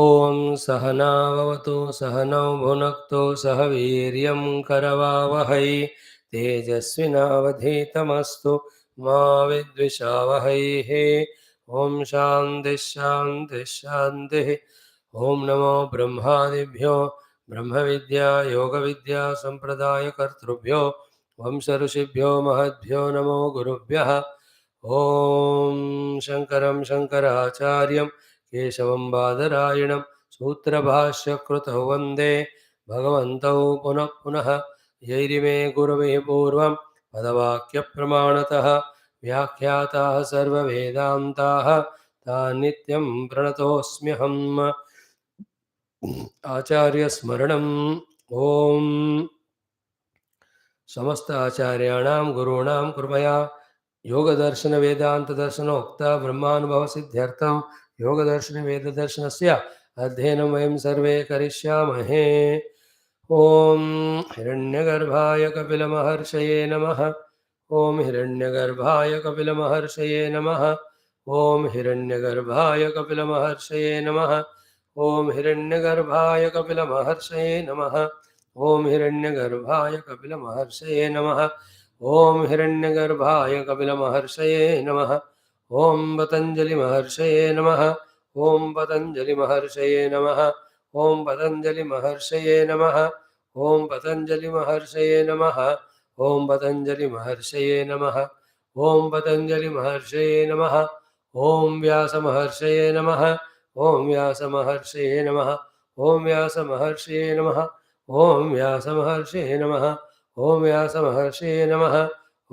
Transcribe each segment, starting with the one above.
ॐ सहनाववतु सहनौ भुनक्तु सह वीर्यं करवावहै तेजस्विनावधीतमस्तु मा विद्विषावहैः। ॐ शान्तिः शान्तिः शान्तिः। ॐ नमो ब्रह्मादिभ्यो ब्रह्मविद्या योगविद्या सम्प्रदायकर्तृभ्यो वंशऋषिभ्यो महद्भ्यो नमो गुरुभ्यः। ॐ शङ्करं शङ्कराचार्यं केशवं बादरायणं सूत्रभाष्यकृतौ वन्दे भगवन्तौ पुनः पुनः। यैरिमे गुरवे पूर्वं पदवाक्यप्रमाणतः व्याख्याताः सर्ववेदान्ताः तान् नित्यं प्रणतोऽस्म्यहम्। आचार्यस्मरणम्। ॐ समस्त आचार्याणां गुरूणां कृपया योगदर्शन वेदांत दर्शनोक्त ब्रह्मानुभव सिद्ध्यर्थं योगदर्शन वेददर्शनस्य अध्ययनं वयं सर्वे करिष्यामहे। ॐ हिरण्यगर्भाय कपिलमहर्षये नमः। ॐ हिरण्यगर्भाय कपिलमहर्षये नमः। ॐ हिरण्यगर्भाय कपिलमहर्षये नमः। ॐ हिरण्यगर्भाय कपिलमहर्षये नमः। ॐ हिरण्यगर्भाय कपिलमहर्षये नमः। ॐ हिरण्यगर्भाय कपिलमहर्षये नमः। ॐ पतञ्जलिमहर्षये नमः। ॐ पतञ्जलिमहर्षये नमः। ॐ पतञ्जलिमहर्षये नमः। ॐ पतञ्जलिमहर्षये नमः। ॐ पतञ्जलिमहर्षये नमः। ॐ पतञ्जलिमहर्षये नमः। ॐ व्यासमहर्षये नमः। ॐ व्यासमहर्षये नमः। ॐ व्यासमहर्षये नमः। ॐ व्यासमहर्षये नमः। ॐ व्यासमहर्षये नमः। ॐ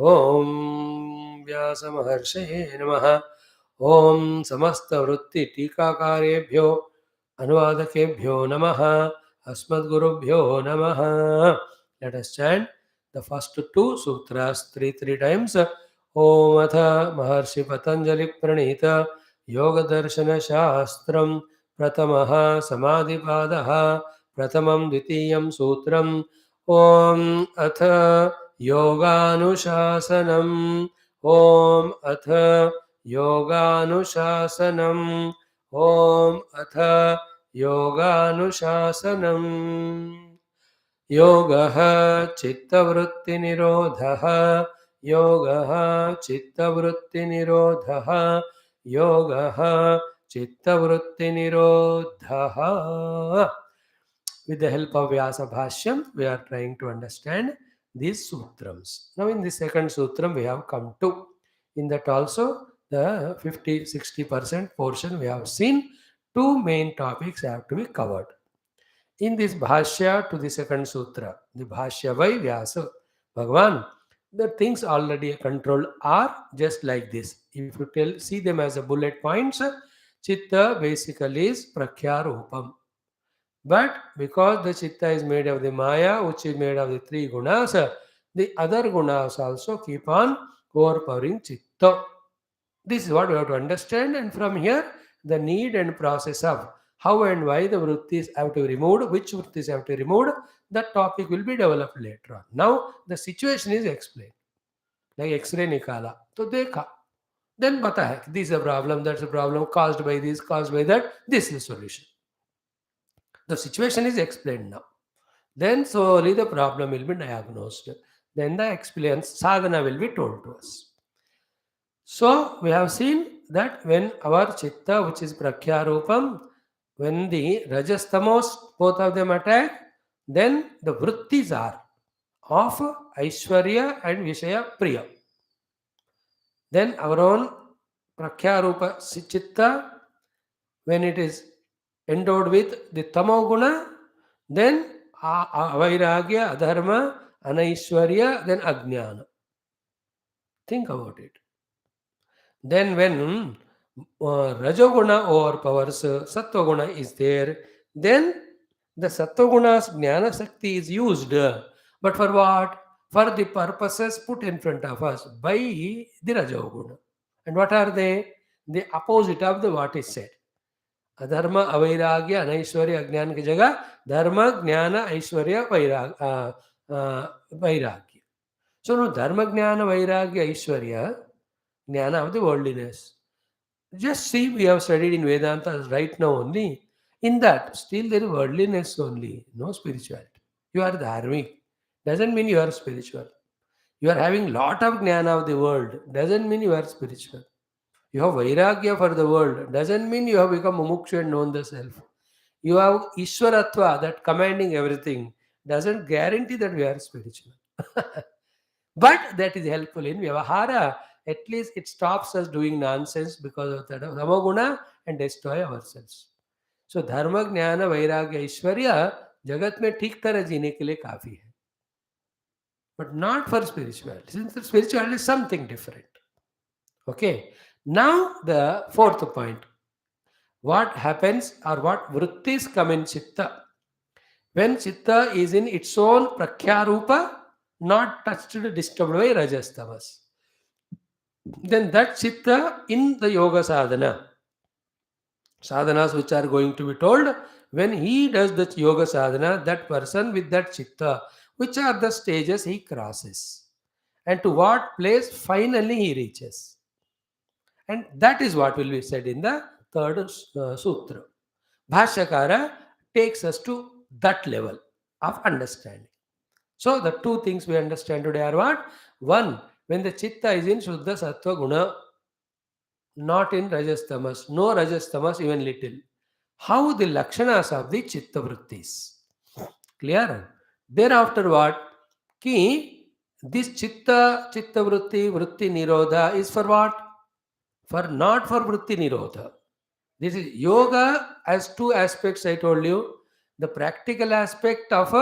व्यासमहर्षये नमः। ॐ समस्तवृत्ति टीकाकारेभ्यो अनुवादकेभ्यो नमः। अस्मद्गुरुभ्यो नमः। Let us chant the first two sutras three times. Om atha Maharshi Patanjali Pranita Yoga Darshana Shastram Pratamaha Samadhipadaha Pratamam Dvitiyam Sutram Om atha Yoganuशासनम् Om atha Yoganuशासनम् Om atha Yoganuशासनम् योगः चित्तवृत्तिनिरोधः योगः चित्तवृत्तिनिरोधः योगः चित्तवृत्तिनिरोधः. With the help of Vyasa Bhashyam, we are trying to understand these sutrams. Now in the second sutram we have come to. In that also the 50-60% portion we have seen. Two main topics have to be covered. In this Bhashya to the second sutra, the Bhashya by Vyasa Bhagavan, the things already controlled are just like this. If you see them as a bullet points, Chitta basically is Prakhya Rupam. But because the Chitta is made of the Maya, which is made of the three gunas, the other gunas also keep on overpowering Chitta. This is what we have to understand, and from here, the need and process of how and why the Vrutthis have to be removed, which Vrutthis have to be removed, that topic will be developed later on. Now, the situation is explained. Like X-ray Nikala. So, dekha. Then, pata hai, this is a problem, that's a problem, caused by this, caused by that, this is the solution. The situation is explained now. Then, slowly the problem will be diagnosed. Then, the experience, sadhana will be told to us. So, we have seen that when our Chitta, which is Prakhya Rupam, when the Rajastamos, both of them attack, then the Vrutthis are of Aishwarya and Vishaya Priya. Then our own Prakhya Rupa Chitta, when it is endowed with the Tamoguna, then Avairagya, Adharma, Anaishwarya, then Ajnana. Think about it. Then when Rajoguna overpowers Sattva-guna is there, then the Sattva-guna's Jnana Shakti is used. But for what? For the purposes put in front of us by the Rajoguna. And what are they? The opposite of the what is said. Adharma, Avairagya, Anaishwarya, Ajnana ki jaga, Dharma, Jnana, Aishwarya, Vairagya. So, no, Dharma, Jnana, Vairagya, Aishwarya, Jnana of the worldliness. Just see, we have studied in Vedanta right now only. In that, still there is worldliness only, no spirituality. You are dharmic. Doesn't mean you are spiritual. You are having lot of jnana of the world. Doesn't mean you are spiritual. You have vairagya for the world. Doesn't mean you have become mumukshu and known the self. You have Ishwaratva, that commanding everything. Doesn't guarantee that we are spiritual. But that is helpful in Vyavahara. At least it stops us doing nonsense because of that Ramaguna and destroy ourselves. So धर्म ज्ञान वैराग्य ऐश्वर्य जगत में ठीक तरह जीने के लिए काफी है, but not for spirituality. Since the spirituality is something different. Okay. Now the fourth point. What happens or what vrutthis come in chitta? When chitta is in its own prakhyarupa, not touched, disturbed by rajas tamas, then that chitta in the yoga sadhanas which are going to be told, when he does the yoga sadhana, that person with that chitta, which are the stages he crosses and to what place finally he reaches. And that is what will be said in the third sutra. Bhashyakara takes us to that level of understanding. So the two things we understand today are what? One, when the chitta is in Shuddha Sattva Guna, not in Rajas Tamas, no Rajas Tamas even little. How the Lakshanas of the Chitta Vrutthis. Clear? Thereafter what? Ki, this Chitta Vritti, Vritti Nirodha is for what? For not for Vritti Nirodha. This is yoga has two aspects I told you. The practical aspect of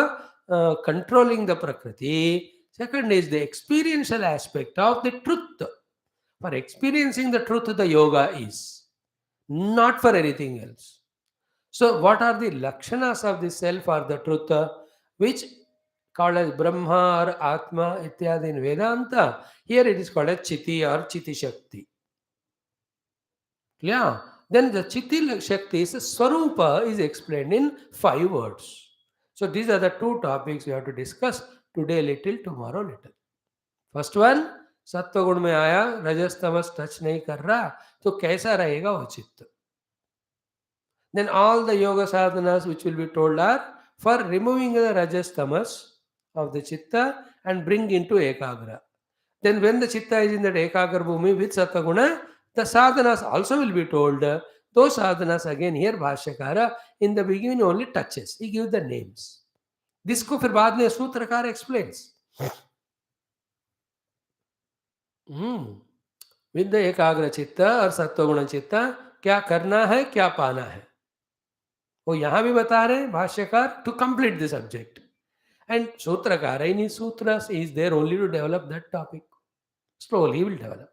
controlling the Prakriti. Second is the experiential aspect of the truth. For experiencing the truth, the yoga is. Not for anything else. So what are the lakshanas of the self or the truth, which called as Brahma or Atma ityadi in Vedanta? Here it is called as Chiti or Chiti Shakti. Yeah. Then the Chiti Shakti's Swarupa is explained in 5 words. So these are the two topics we have to discuss today little, tomorrow little. First one, सत्व गुण में आया, रजस तमस touch नहीं कर रहा, तो कैसा रहेगा वो चित्त? Then all the yoga sadhanas which will be told are for removing the rajas tamas of the chitta and bring into ekagra. Then when the chitta is in that ekagra bhumi with sattva guna, the sadhanas also will be told. Those sadhanas again here Bhashyakara in the beginning only touches. He gives the names. This को फिर बाद में सूत्रकार explains. With the एकाग्र चित्त और सत्वगुण चित्त क्या करना है, क्या पाना है, वो यहां भी बता रहे हैं भाष्यकार to complete the subject. And सूत्रकार इन सूत्रस is there only to develop that topic. Slowly will develop.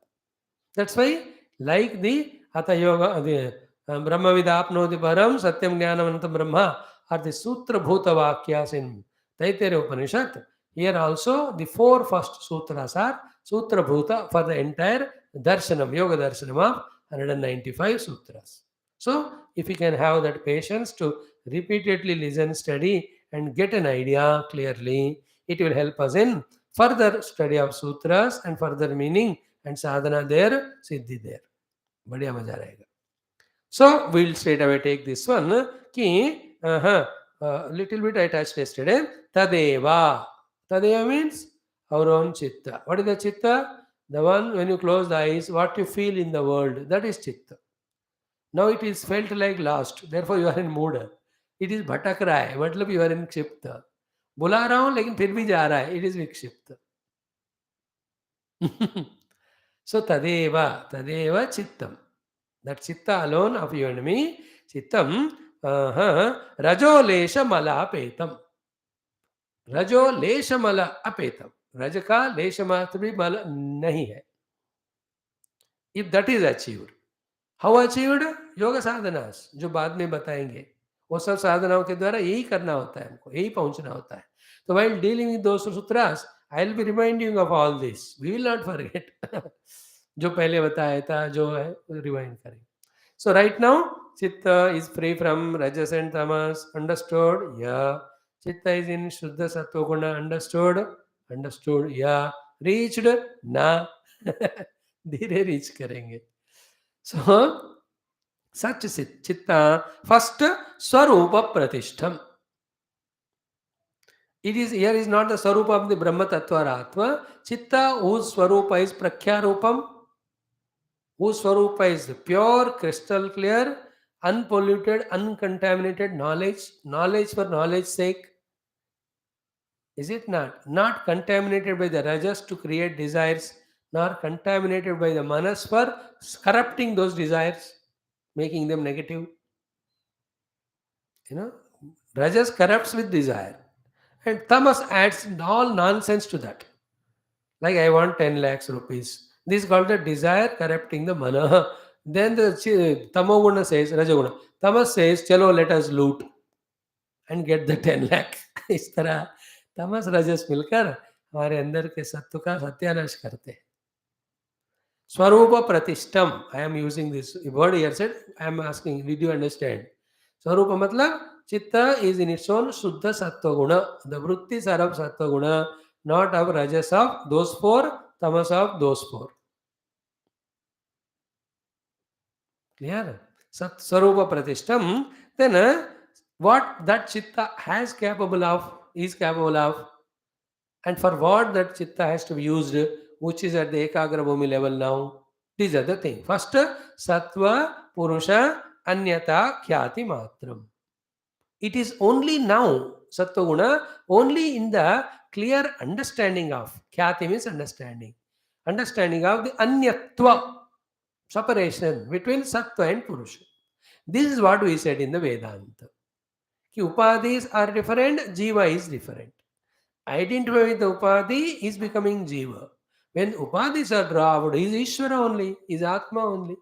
That's why, like the Hatha Yoga, the Brahma Vidapnoti Param Satyam Jnanavantam Brahma are the Sutra Bhuta Vakyas in Taittiriya Upanishad. Here also the 4 first sutras are Sutra Bhuta for the entire Darshanam, Yoga Darshanam of 195 sutras. So, if you can have that patience to repeatedly listen, study and get an idea clearly, it will help us in further study of sutras and further meaning and sadhana there, siddhi there. बढ़िया मजा रहेगा. So we'll straight away take this one कि little bit I touched yesterday. Tadeva. Tadeva means our own chitta. What is the chitta? The one when you close the eyes, what you feel in the world, that is chitta. Now it is felt like lost, therefore you are in mood. It is भटक रहा है, मतलब you are in क्षिप्त. बुला रहा हूं लेकिन फिर भी जा रहा है, it is विक्षिप्त. So tadeva chittam. That chitta alone of you and me, chittam, rajo lesha mala apetam. Rajo lesha mala apetam. Raj का लेश मात्र भी मल नहीं है. If that is achieved, how achieved? Yoga sadhanas, जो बाद में बताएंगे. वो सब साधनाओं के द्वारा यही करना होता है, हमको यही पहुंचना होता है. So while dealing with those sutras, I will be reminding of all this. We will not forget. जो पहले बताया था, जो है रिवाइंड करेंगे. So right now, Chitta is free from Rajas and Tamas. Understood? Yeah. Chitta is in Shuddha Sattva Guna. Understood? Understood? Yeah. Reached? Na. धीरे reach करेंगे. So, such chitta, first Swarupa Pratishtham. It is here is not the Swarupa of the Brahma Tattva or Atma. Chitta whose Swarupa is Prakhyarupam, whose Swarupa is pure, crystal clear, unpolluted, uncontaminated knowledge for knowledge sake. Is it not? Not contaminated by the rajas to create desires, nor contaminated by the manas for corrupting those desires, making them negative. You know, rajas corrupts with desire, and tamas adds all nonsense to that. Like I want 10 lakhs rupees. This is called the desire corrupting the mana. Then the tamoguna says, rajaguna, tamas says, chalo let us loot and get the 10 lakh. इस तरह तमस रजस मिलकर हमारे अंदर के सत्व का सत्यानाश करते हैं. स्वरूप प्रतिष्ठम, I am using this word here said, I am asking did you understand? स्वरूप मतलब चित्त इज इन इट्स ओन शुद्ध सत्व गुण, द वृत्तिस आर ऑफ सत्व गुण, not of rajas of those four, tamas of those four. Clear? Sat Swarupa Pratishtham. Then what that chitta has capable of, is capable of, and for what that chitta has to be used, which is at the Ekagra Bhumi level now. These are the things. First, Sattva, Purusha, Anyata, Khyati Matram. It is only now, Sattva Guna, only in the clear understanding of, Khyati means understanding, understanding of the Anyatva, separation between Sattva and Purusha. This is what we said in the Vedanta. Ki Upadhis are different, Jiva is different. Identify with the Upadhi is becoming Jiva. When Upadhis are dropped, is Ishvara only, is Atma only.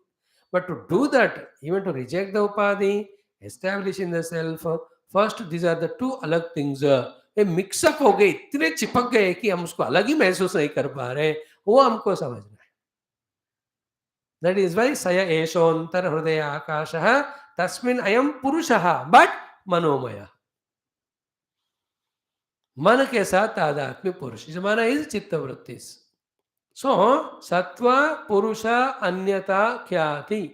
But to do that, even to reject the Upadhi, establish in the self, first these are the two अलग things. ये mix up हो गए, इतने चिपक गए कि हम उसको अलग ही महसूस नहीं कर पा रहे, वो हमको समझना है. That is why Saya Eshontar Hridaya Akashah Tasmin Ayam Purushah but Manomaya. मन के साथ तादात्म्य पुरुष. His mana is Chitta Vrutthis. So, Sattva, Purusha, Anyata, Khyati.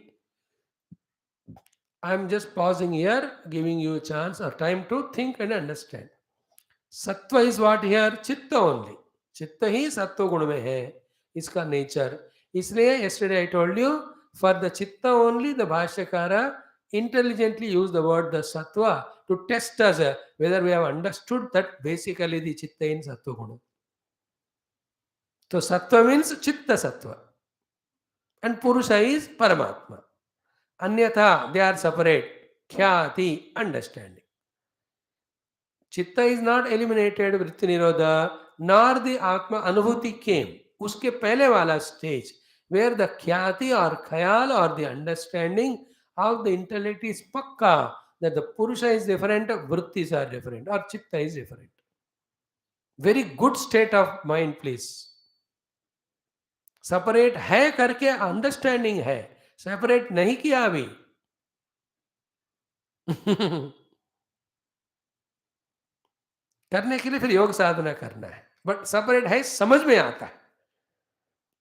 I am just pausing here, giving you a chance or time to think and understand. Sattva is what here? Chitta only. Chitta ही सत्व गुण में है, इसका nature. इसलिए yesterday I told you, for the chitta only the Bhashyakara intelligently used the word the sattva to test us whether we have understood that basically the chitta in sattva guna. So sattva means chitta sattva, and purusha is paramatma. Anyatha, they are separate. Khyati, understanding. Chitta is not eliminated vritti nirodha, nor the atma anubhuti came. Uske pehle wala stage where the khyati or khayal or the understanding of the intellect is pakka that the purusha is different, vrittis are different, or chitta is different. Very good state of mind, please. Separate है करके understanding है, separate नहीं किया अभी. करने के लिए फिर योग साधना करना है, बट सेपरेट है समझ में आता है.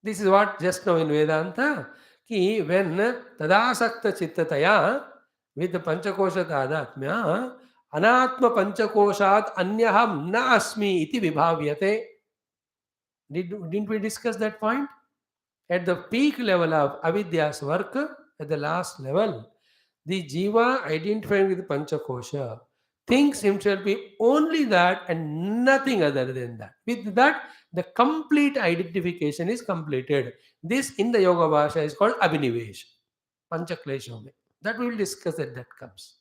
This is what just know in Vedanta कि व्हेन तदासक्त चित्ततया विद पंचकोश तादात्म्य अनात्म पंचकोशात् अन्यहं न अस्मि इति विभाव्यते. Didn't we discuss that point? At the peak level of avidya's work, at the last level, the jiva identifying with panchakosha thinks himself be only that and nothing other than that. With that, the complete identification is completed. This in the yoga bhasha is called abhinivesh, panchaklesha. That we will discuss at that comes.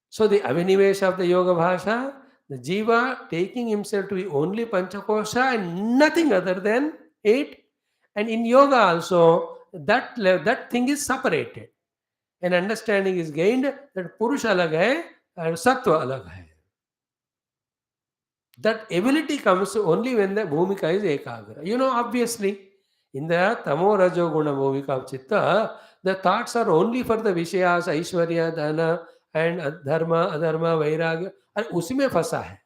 So the abhinivesh of the yoga bhasha, the jiva taking himself to be only panchakosha and nothing other than it. And in yoga also, that thing is separated. An understanding is gained that Purusha alag hai and Sattva alag hai. That ability comes only when the Bhumika is Ekagra. You know, obviously, in the Tamo Rajo Guna Bhumika of Chitta, the thoughts are only for the Vishayas, Aishwarya, Dana, and Dharma, Adharma, Vairagya. And usi mein fasa hai.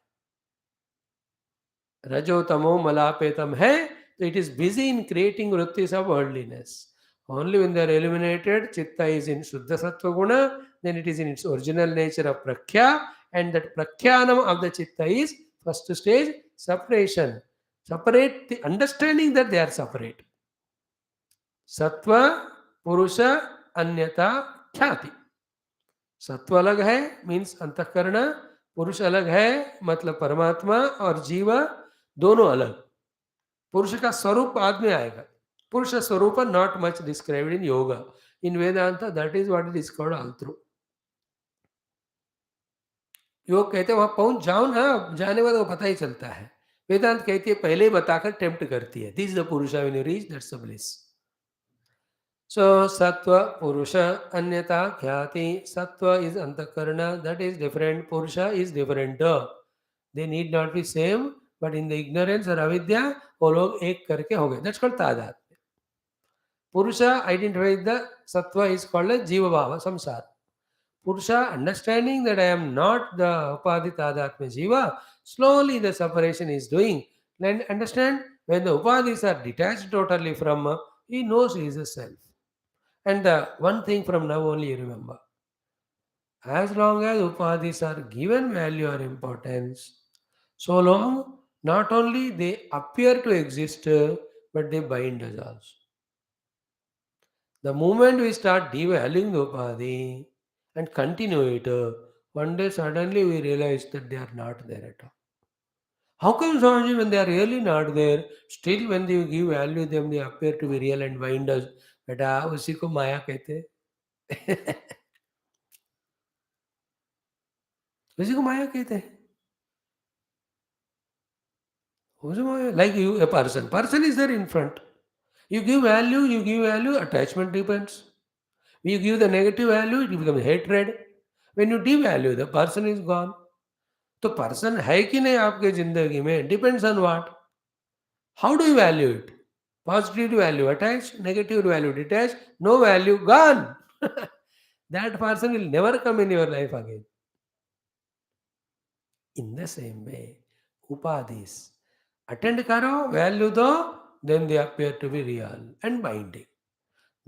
Rajo Tamo Malapetam hai. So it is busy in creating vrittis of worldliness. Only when they are eliminated, chitta is in Shuddha Sattva Guna, then it is in its original nature of Prakhya, and that Prakhyanam of the chitta is first stage separation. Separate the understanding that they are separate. Sattva, Purusha, Anyata, Khyati. सत्व अलग है means अंतःकरण, पुरुष अलग है मतलब परमात्मा, और जीव दोनों अलग. पुरुष का स्वरूप बाद में आएगा. Purusha swarupa not much described in yoga. In Vedanta that is what it is called all through. योग कहते हैं वहां पहुंच जाओ ना, जाने वाले को पता ही चलता है. वेदांत कहती है पहले ही बताकर टेम्प्ट करती है. दिस इज द पुरुषा when you reach that's the bliss. So sattva, purusha, anyata, khyati. Sattva is antakarana, that is different. Purusha is different. They need not be same, but in the ignorance or avidya, वो लोग एक करके हो गए. That's called तादात्म्य. Purusha identifies the sattva is called as jiva bhava, samsara. Purusha understanding that I am not the upadhi tadatmya jiva, slowly the separation is doing. And understand when the upadhis are detached totally from, he knows he is a self. And the one thing from now only remember, as long as upadhis are given value or importance, so long not only they appear to exist, but they bind us also. The moment we start devaluing the upadhi and continue it, one day suddenly we realize that they are not there at all. How come, Swamiji, when they are really not there, still when you give value them, they appear to be real and bind us? बेटा उसी को माया कहते हैं. उसी को माया कहते हैं. Like you, a person is there in front. You give value, attachment depends. When you give the negative value, it becomes hatred. When you devalue, the person is gone. तो person है कि नहीं आपके जिंदगी में, depends on what? How do you value it? Positive value attached, negative value detached, no value gone. That person will never come in your life again. In the same way, upadhis. Attend karo, value do, then they appear to be real and binding.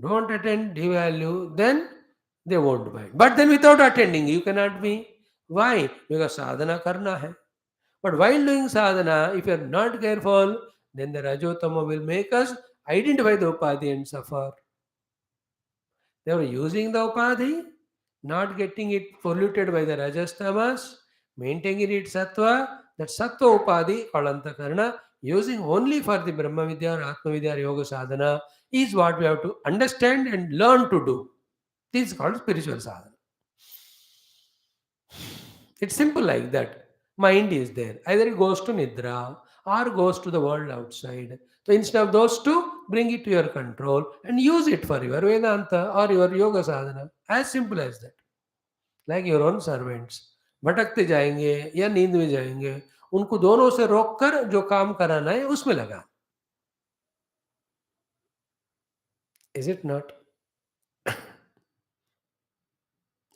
Don't attend, devalue, then they won't bind. But then without attending, you cannot be. Why? Because sadhana karna hai. But while doing sadhana, if you are not careful, then the Rajotama will make us identify the upadhi and suffer. They were using the upadhi, not getting it polluted by the Rajas Tamas, maintaining it sattva, that sattva upadhi called antakarana, using only for the Brahma Vidya or Atma Vidya or Yoga sadhana is what we have to understand and learn to do. This is called spiritual sadhana. It's simple like that. Mind is there. Either it goes to Nidra or goes to the world outside. So instead of those two, bring it to your control and use it for your Vedanta or your Yoga sadhana. As simple as that. Like your own servants. भटकते जाएंगे या नींद में जाएंगे, उनको दोनों से रोककर जो काम कराना है उसमें लगा. Is it not?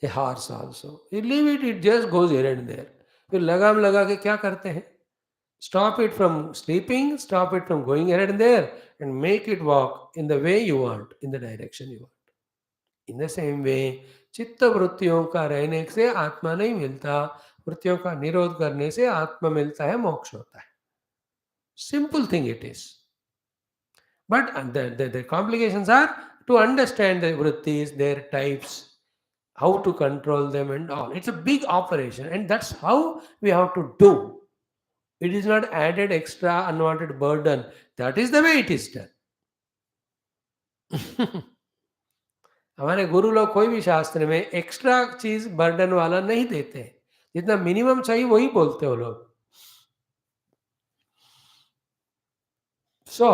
A horse also. You leave it, it just goes here and there. फिर लगाम लगा के क्या करते हैं? Stop it from sleeping, stop it from going here and there, and make it walk in the way you want, in the direction you want. In the same way, चित्त वृत्तियों का रहने से आत्मा नहीं मिलता, वृत्तियों का निरोध करने से आत्मा मिलता है, मोक्ष होता है. Simple thing it is. But the complications are to understand the vrittis, their types, how to control them and all. It's a big operation, and that's how we have to do. It is not added extra unwanted burden. That is the way it is done. हमारे गुरु लोग कोई भी शास्त्र में extra चीज burden वाला नहीं देते. जितना मिनिमम चाहिए वही बोलते हो लोग. So,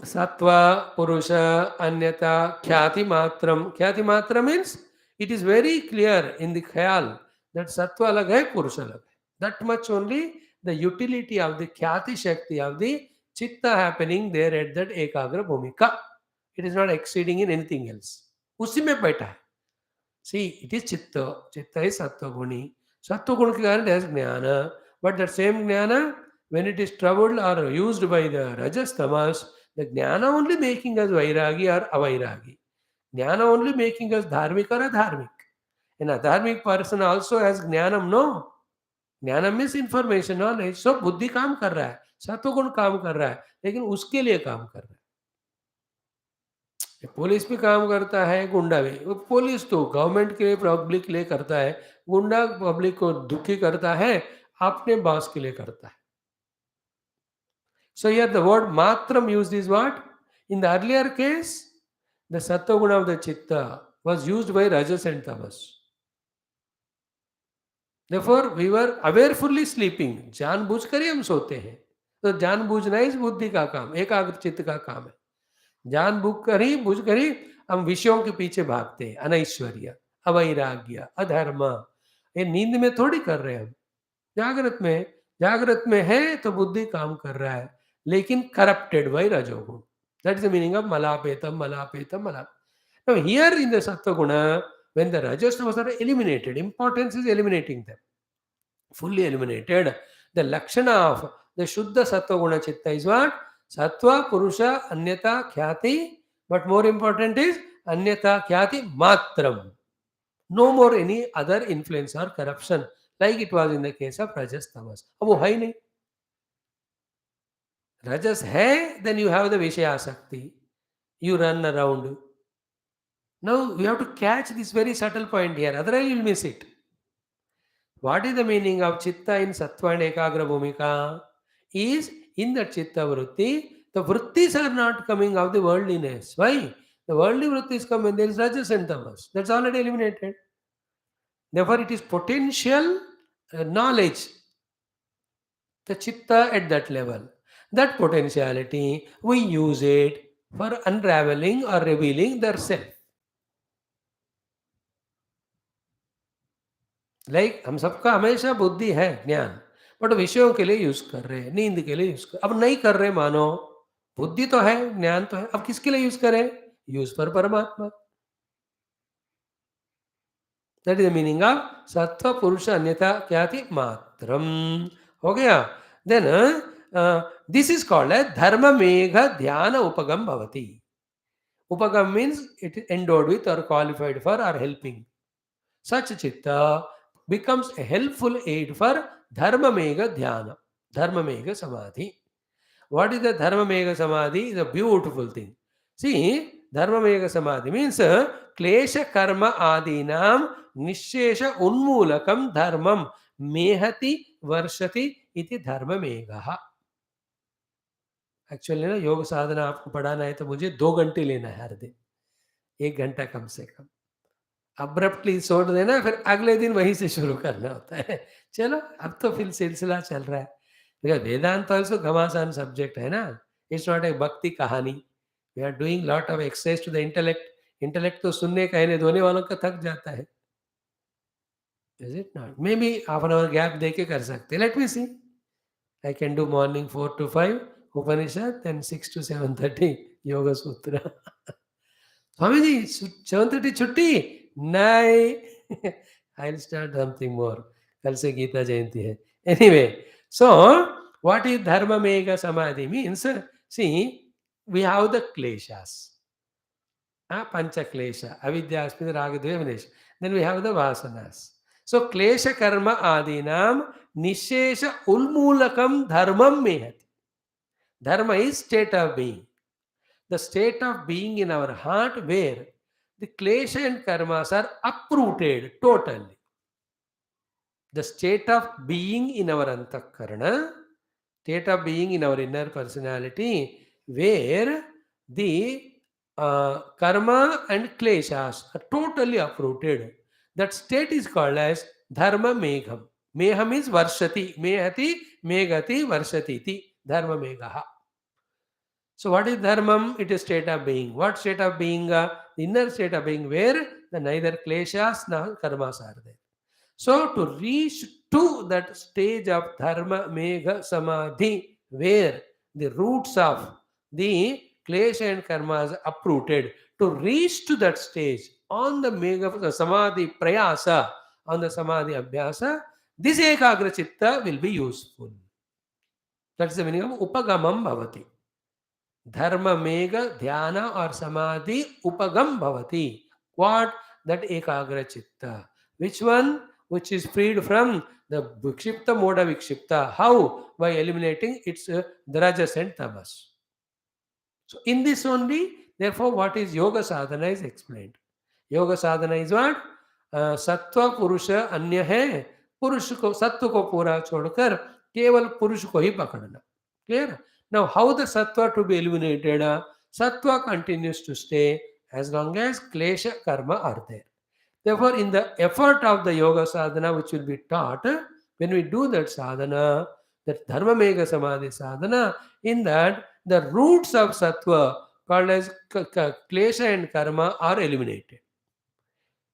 sattva, purusha, anyata, khyati matram. Khyati matram means it is very clear in the khayal that sattva alag hai, purusha alag hai. That much only the utility of the khyati shakti of the chitta happening there at that ekagra bhumika. It is not exceeding in anything else. उसी में बैठा है. See, it is chitta. Chitta is sattva guni. Sattva guna के कारण there is jnana. But that same jnana, when it is troubled or used by the rajas tamas, the jnana only making us vairagi or avairagi. Jnana only making us dharmic or adharmic. An adharmic person also has jnanam, no? Jnanam means information, knowledge. So बुद्धि काम कर रहा है, सत्वगुण काम कर रहा है, लेकिन उसके लिए काम कर रहा है. पुलिस भी काम करता है, गुंडा भी. पुलिस तो गवर्नमेंट के लिए, पब्लिक के लिए करता है, गुंडा पब्लिक को दुखी करता है, अपने बॉस के लिए करता है. So here the word matram used is what? In the earlier case, the sattva of the chitta was used by rajas and tamas. Therefore, we were awarefully sleeping. जानबूझकर ही हम सोते हैं. तो जानबूझना ही बुद्धि का काम, एकाग्र चित्त का काम है. जानबूझकर ही हम विषयों के पीछे भागते हैं. अनैश्वर्य, अवैराग्य, अधर्म, ये नींद में थोड़ी कर रहे हैं हम. जागृत में है तो बुद्धि काम कर रहा है, लेकिन corrupted by rajoguna. That is the meaning of malapetam, malapetam, malap. Now here in the sattva guna, when the rajas tamas are eliminated, importance is eliminating them, fully eliminated. The lakshana of the shuddha sattva guna chitta is what? Sattva, purusha, anyata, khyati, but more important is anyata, khyati, matram. No more any other influence or corruption, like it was in the case of rajas tamas. अब वो है ही नहीं. Rajas hai, then you have the Vishaya Asakti. You run around. Now we have to catch this very subtle point here, otherwise you will miss it. What is the meaning of Chitta in Sattva and Ekagra Bhumika? Is in the Chitta Vrutti, the Vrutthis are not coming of the worldliness. Why? The worldly Vrutthis come when there is Rajas and Tamas. That's already eliminated. Therefore, it is potential knowledge, the Chitta at that level. That potentiality, we use it for unraveling or revealing their self. Like हम सबका हमेशा बुद्धि है, ज्ञान, but विषयों के लिए use कर रहे हैं, नींद के लिए यूज कर, अब नहीं कर रहे मानो, बुद्धि तो है, ज्ञान तो है, अब किसके लिए यूज करें? यूज पर परमात्मा. That is the meaning of sattva purusha अन्यथा क्या थी? मात्रम. हो गया. Then this is called as dharma megha dhyana upagam bhavati. Upagam means it is endowed with or qualified for or helping. Such chitta becomes a helpful aid for dharma megha dhyana, dharma megha samadhi. What is the dharma megha samadhi? Is a beautiful thing. See, dharma megha samadhi means klesha karma adinam nishesha unmulakam dharmam mehati varshati iti dharma megha. Actually ना योग साधना आपको पढ़ाना है तो मुझे 2 घंटे लेना है हर दिन, 1 घंटा कम से कम. अब्रप्टली छोड़ देना, फिर अगले दिन वहीं से शुरू करना होता है. चलो अब तो फिर सिलसिला चल रहा है. बिकॉज वेदांत ऑल्सो घमासान सब्जेक्ट है ना. इट्स नॉट ए भक्ति कहानी. We are doing lot of exercise to the intellect. Intellect तो सुनने कहने धोने वालों का थक जाता है. Is it not? May be half an hour gap दे के कर सकते. Let me see. I can do morning 4 to 5 Upanishad, then 6 to 7:30 Yoga Sutra. Swami ji, 7:30 छुट्टी? नहीं. I'll start something more. कल से गीता जयंती है. Anyway, so what is dharma mega samadhi means? See, we have the kleshas. Pancha klesha, avidya, asmita, raga, dvaya, vinesh. Then we have the vasanas. So klesha karma adinam nishesha ulmulakam dharmam mehati. Dharma is state of being. The state of being in our heart where the klesha and karmas are uprooted totally. The state of being in our antakarana, state of being in our inner personality, where the karma and kleshas are totally uprooted. That state is called as dharma megham. Meham is varshati, mehati, meghati, varshati, dharma megha. So what is dharmam? It is state of being. What state of being? The inner state of being where the neither kleshas nor karmas are there. So to reach to that stage of dharma megha samadhi, where the roots of the klesha and karma is uprooted, to reach to that stage on the megha samadhi prayasa, on the samadhi abhyasa, this ekagra chitta will be useful. That's the meaning of upagamam bhavati. Dharma mega dhyana or samadhi upagam bhavati. What? That ekagra chitta. Which one? Which is freed from the vikshipta mode of vikshipta. How? By eliminating its drajas and tamas. So in this only, therefore, what is yoga sadhana is explained. Yoga sadhana is what? सत्व पुरुष अन्य है, पुरुष को सत्व को पूरा छोड़कर केवल पुरुष को ही पकड़ना. Clear? Now, how the sattva to be eliminated? Sattva continues to stay as long as klesha karma are there. Therefore, in the effort of the yoga sadhana, which will be taught, when we do that sadhana, that dharma mega samadhi sadhana, in that the roots of sattva called as klesha and karma are eliminated.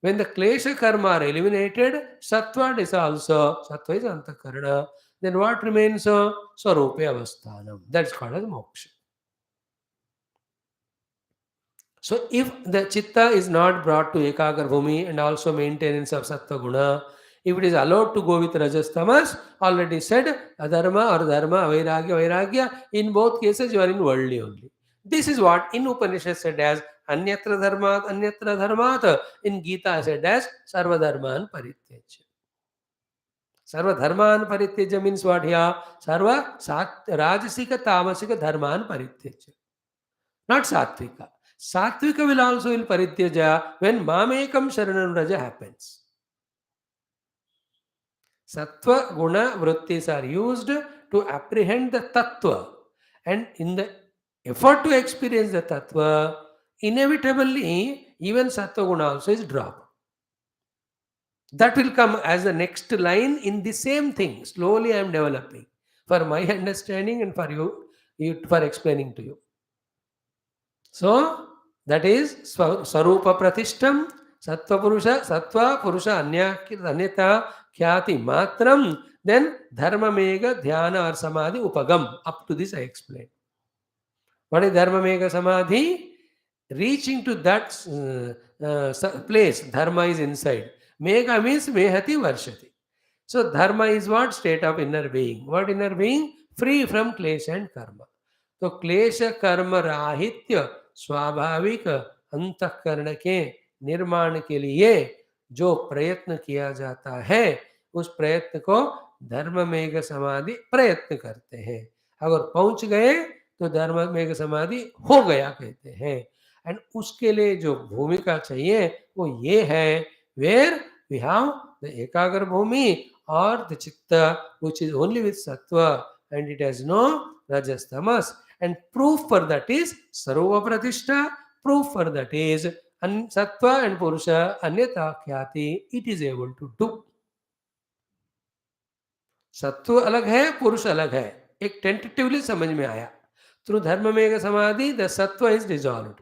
When the klesha karma are eliminated, sattva is also, sattva is antakarana, then what remains? Swarupe avasthanam. That's called as moksha. So if the chitta is not brought to ekagar bhumi and also maintenance of sattva guna, if it is allowed to go with rajas tamas, already said, adharma or dharma, vairagya, in both cases you are in worldly only. This is what in Upanishad said as anyatra dharmat, in Gita said as sarva dharman parityajya. Sarva dharman parityajya means what here? Sarva rajasika tamasika dharman parityajya. Not sattvika. Sattvika will also will parityaja when mamekam sharanam raja happens. Sattva, guna, vrutthis are used to apprehend the tattva, and in the effort to experience the tattva, inevitably even sattva guna also is dropped. That will come as the next line in the same thing. Slowly I am developing for my understanding and for you for explaining to you. So that is Swarupa Pratishtam, Sattva Purusha Anyata Khyati Matram, then Dharma Mega Dhyana or Samadhi Upagam. Up to this I explained. What is Dharma Mega Samadhi? Reaching to that place, Dharma is inside. Mega means Mehati Varshati. So Dharma is what? State of inner being. What inner being? Free from klesha and karma. तो क्लेश कर्म राहित्य स्वाभाविक अंतःकरण के निर्माण के लिए जो प्रयत्न किया जाता है, उस प्रयत्न को धर्म मेघ समाधि प्रयत्न करते हैं. अगर पहुंच गए तो धर्म मेघ समाधि हो गया कहते हैं. एंड उसके लिए जो भूमिका चाहिए वो ये है, वेयर वी हैव द एकाग्र भूमि और the chitta which is only with sattva and it has no rajas tamas, and proof for that is sarva pratishtha, proof for that is sattva and purusha anyata khyati, it is able to do. सत्व अलग है, पुरुष अलग है, एक tentatively समझ में आया. थ्रू धर्म मेघ समाधि द सत्व इज डिजॉल्व्ड,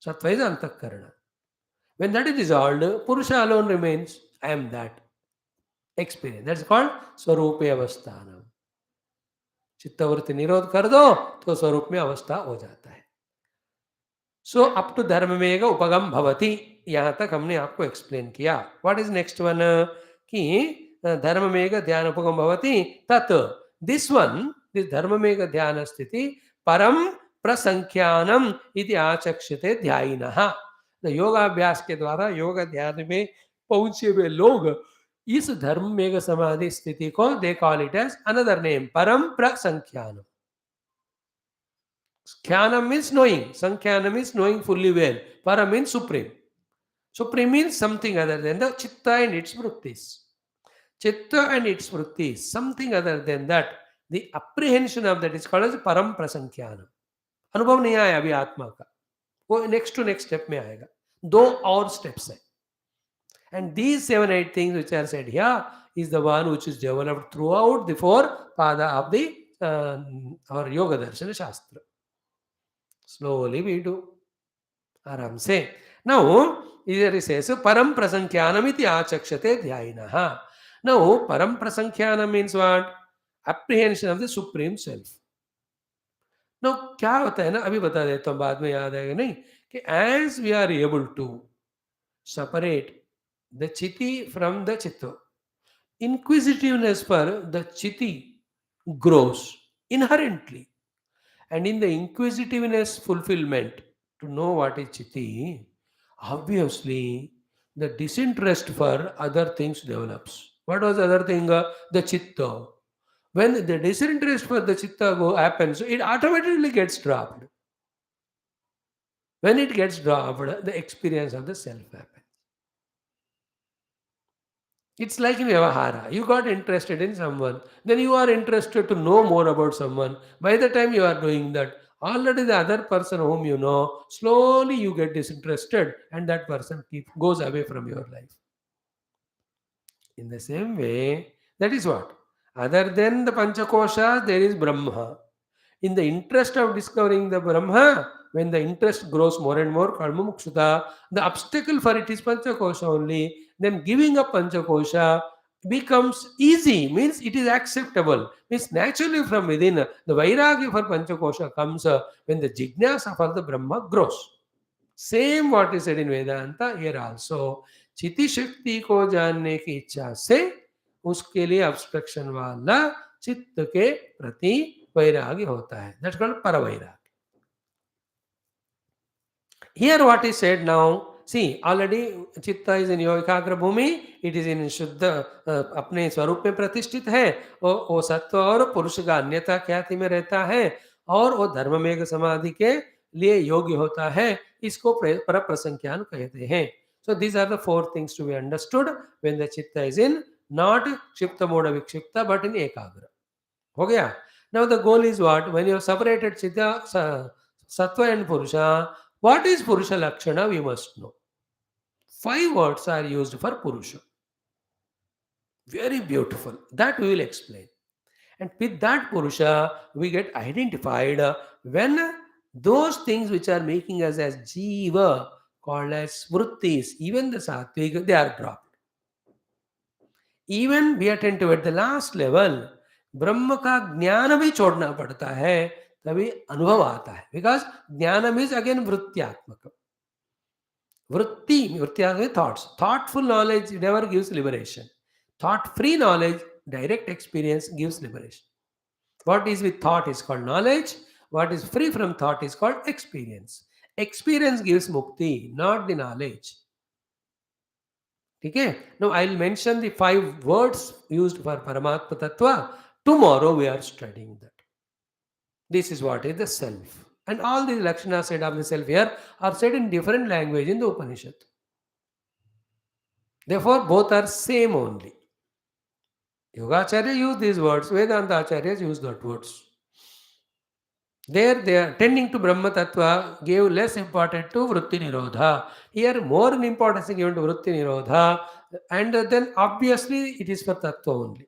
सत्व इज अंतःकरण. when that is dissolved, purusha alone remains. I am that experience. That's called swarupe avasthanam. चित्तवृत्ति निरोध कर दो तो स्वरूप में अवस्था हो जाता है. सो अप टू धर्म में उपगम भवति, यहां तक हमने आपको एक्सप्लेन किया. What is next one? कि धर्म में ध्यान उपगम भवति तत् दिस वन, दिस धर्म में ध्यान स्थिति परम प्रसंख्यानम इति आचक्षते ध्यायिनः. योगाभ्यास के द्वारा योग ध्यान में पहुंचे हुए लोग इस धर्म मेघ समाधि स्थिति को they call it as another name param prasankhyanam. Khyana means knowing, Sankhyanam means knowing fully well, Para means supreme. Supreme means something other than the Chitta and its Vrutthis. Chitta and its Vrutthis, something other than that. The apprehension of that is called as Param Prasankhyanam. अनुभव नहीं आया अभी आत्मा का, वो next to next step में आएगा. दो और स्टेप्स है. And these 7-8 things which are said here is the one which is developed throughout the 4 pada of the our Yoga Darshana Shastra. Slowly we do. Aram se. Now, here it says, Param Prasankhyanam iti achakshate dhyayinaha. Now, Param Prasankhyanam means what? Apprehension of the Supreme Self. Now, क्या होता है ना, अभी बता देता हूँ, बाद में याद आएगा नहीं, कि as we are able to separate the chitti from the chitta, inquisitiveness for the chitti grows inherently. And in the inquisitiveness fulfillment to know what is chitti, obviously the disinterest for other things develops. What was the other thing? The chitta. When the disinterest for the chitta happens, it automatically gets dropped. When it gets dropped, the experience of the self happens. It's like in Vyavahara. You got interested in someone, then you are interested to know more about someone. By the time you are doing that, already the other person whom you know, slowly you get disinterested and that person goes away from your life. In the same way, that is what? Other than the Panchakosha, there is Brahma. In the interest of discovering the Brahma, when the interest grows more and more, called mumukshata, the obstacle for it is Panchakosha only. Then giving up Panchakosha becomes easy, means it is acceptable, means naturally from within. The Vairagya for Panchakosha comes when the Jignasa for the Brahma grows. Same what is said in Vedanta here also चिति शक्ति को जानने की इच्छा से उसके लिए abstraction वाला चित्त के प्रति वैराग्य होता है दैट्स कॉल्ड परवैराग्य here what is said now see already chitta is in योगिकाग्र भूमि इट इज इन शुद्ध अपने स्वरूप में प्रतिष्ठित है वो सत्व और पुरुष का अन्यथा ख्याति में रहता है और वो धर्ममेघ समाधि के लिए योग्य होता है इसको पर प्रसंख्यान कहते हैं so these are the four things to be understood when the chitta is in not kshipta mudha vikshipta but in ekagra हो गया now the goal is what when you separated chitta sattva and purusha what is purusha lakshana we must know 5 words are used for purusha very beautiful that we will explain and with that purusha we get identified when those things which are making us as jiva called as vrutthis even the sattvic they are dropped even we attain to at the last level ब्रह्म का ज्ञान भी छोड़ना पड़ता है तभी अनुभव आता है बिकॉज ज्ञानम इज अगेन वृत्त्यात्मक वृत्ति वृत्त्यात्मक thoughts thoughtful knowledge never gives liberation thought free knowledge direct experience gives liberation what is with thought is called knowledge what is free from thought is called experience gives mukti not the knowledge okay now I'll mention the 5 words used for paramatma tattva tomorrow we are studying that this is what is the self and all these lakshanas said of the self here are said in different language in the upanishad therefore both are same only Yogacharya use these words, Vedanta Acharyas use that words. There they are tending to Brahma Tattva gave less importance to Vrutti Nirodha. Here more importance is given to Vrutti Nirodha and then obviously it is for Tattva only.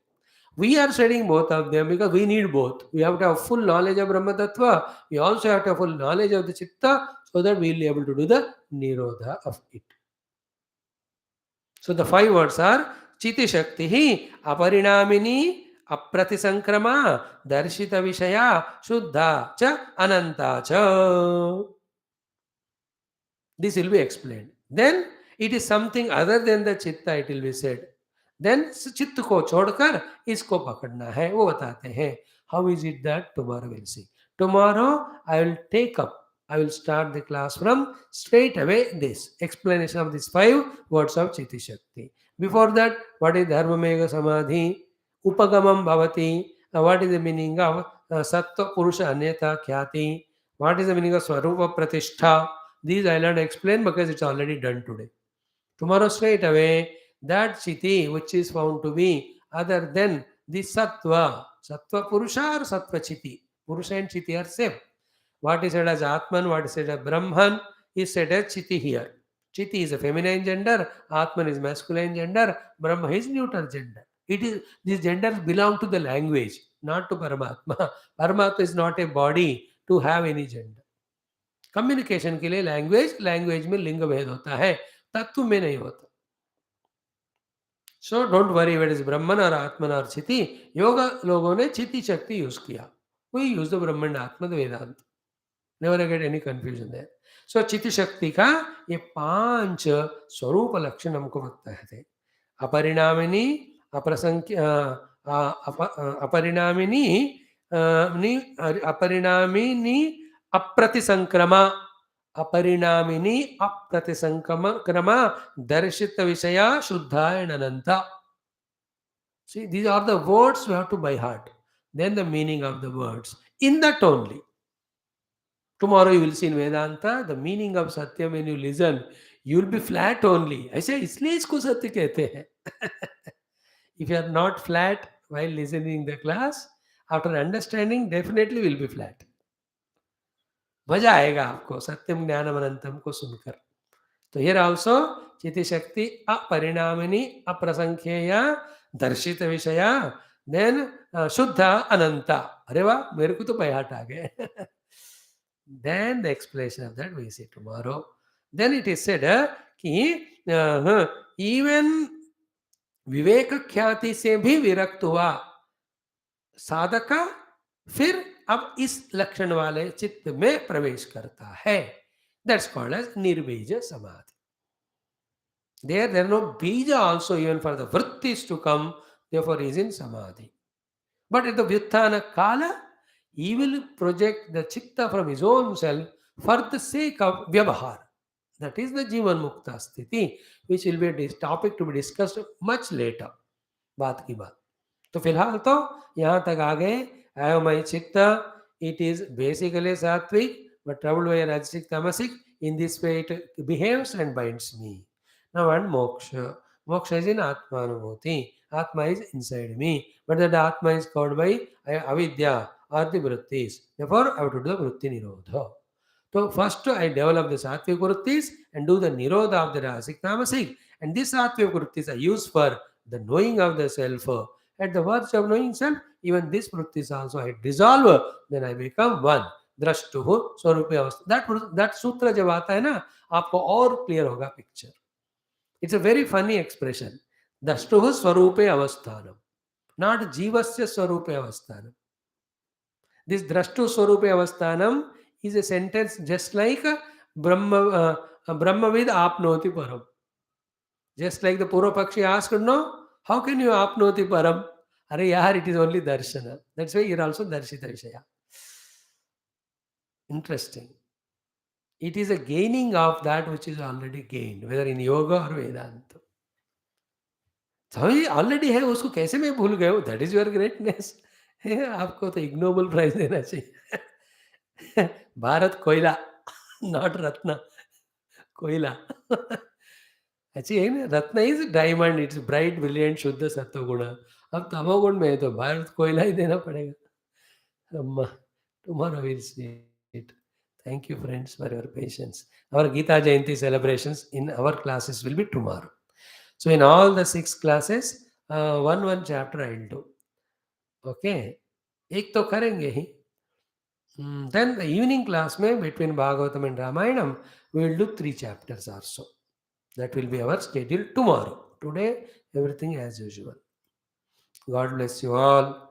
We are studying both of them because we need both. We have to have full knowledge of Brahma Tattva. We also have to have full knowledge of the Chitta so that we will be able to do the Nirodha of it. So the 5 words are चिति शक्ति ही अपरिणामिनी अप्रतिसंक्रमा दर्शित विषया शुद्धा च अनंता च this will be explained then it is something other than the chitta it will be said then चित्त को छोड़कर इसको पकड़ना है वो बताते हैं how is it that tomorrow we'll see tomorrow I will take up I will start the class from straight away this explanation of these 5 words of Chitti Shakti. Before that, what is Dharma Mega Samadhi? Upagamam Bhavati. What is the meaning of Sattva Purusha Anyata Khyati? What is the meaning of Swarupa Pratishtha? These I will not explain because it's already done today. Tomorrow straight away, that Chitti which is found to be other than the Sattva. Sattva Purusha or Sattva Chitti? Purusha and Chitti are same. What is said as Atman, what is said as Brahman is said as Chitti here. Chitti is a feminine gender, Atman is masculine gender, Brahma is neutral gender. It is these genders belong to the language, not to Paramatma. Paramatma is not a body to have any gender. Communication के लिए language में लिंग भेद होता है, तत्व में नहीं होता. So don't worry whether it is Brahman or Atman or Chitti. Yoga लोगों ने Chitti Shakti use किया. We use the Brahman Atma the Vedanta. Never get any confusion there. So चित्त शक्ति का ये 5 स्वरूप लक्षण हमको बताते हैं अपरिणामिनी अपरिणामिनी ni aparinamini apratisankrama, अपरिणामिनी अप्रतिसंक्रम क्रम दर्शित विषया शुद्धाय अनंता. See, these are the words you have to by heart. Then the meaning of the words. In that only. Tomorrow you will see in Vedanta, the meaning of Satya when you listen, you will be flat only. I say, इसलिए इसको सत्य कहते हैं. If you are not flat while listening the class, after understanding, definitely will be flat. मजा आएगा आपको सत्यम ज्ञानम अनंतम को सुनकर. तो here also चिति शक्ति अपरिणामिनी अप्रसंख्येया दर्शित विषया then शुद्ध अनंता. अरे वाह, मेरे को तो पैहाट आ गए. Then the explanation of that we see tomorrow. Then it is said कि even विवेक ख्याति से भी विरक्त हुआ साधक फिर अब इस लक्षण वाले चित्त में प्रवेश करता है. That's called as निर्बीज समाधि. There are no bija also even for the vrutthis to come, therefore he is in samadhi. But at the vyuthana kala, he will project the chitta from his own self for the sake of vyavahar. That is the jivan mukta sthiti, which will be a topic to be discussed much later. बात की बात. तो फिलहाल तो यहाँ तक आ गए. अयोमय चित्त, it is basically sattvic but troubled by rajasic tamasic. In this way it behaves and binds me. Now and moksha. Moksha is in Atma Anubhuti. Atma is inside me. But that Atma is covered by avidya or the vrutthis. Therefore, I have to do the vrutti nirodha. So first I develop the sattvic vrutthis and do the nirodha of the rajasic tamasic. And this sattvic vrutthis I use for the knowing of the self. At the verge of knowing self, even this vrutthis also I dissolve. Then I become one. Drashtuhu swarupe avastha. That sutra जब आता है ना, आपको और clear होगा picture. It's a very funny expression. Drashtuhu swarupe avasthanam. Not jivasya swarupe avasthanam. This drashtu swarupe avasthanam is a sentence just like Brahmavid apnoti param. Just like the Purva Pakshi asked, no, how can you apnoti param? Are yaar, it is only darshana. That's why here also darshita vishaya. Interesting. It is a gaining of that which is already gained, whether in yoga or Vedanta. सभी already है, उसको कैसे मैं भूल गए? That is your greatness. आपको तो ignoble prize देना चाहिए. भारत कोयला, नॉट रत्न. कोयला अच्छी है ना. Ratna is diamond, it's bright brilliant शुद्ध सत्वगुण. अब तमोगुण में है तो भारत कोयला ही देना पड़ेगा. Tomorrow we'll see it. Thank you friends for your patience. Our Gita Jayanti celebrations in our classes will be tomorrow. So in all the 6 classes, one chapter I'll do. Okay, एक तो करेंगे ही. Then the evening class में between Bhagavatam and Ramayanam, we will do 3 chapters or so. That will be our schedule tomorrow. Today, everything as usual. God bless you all.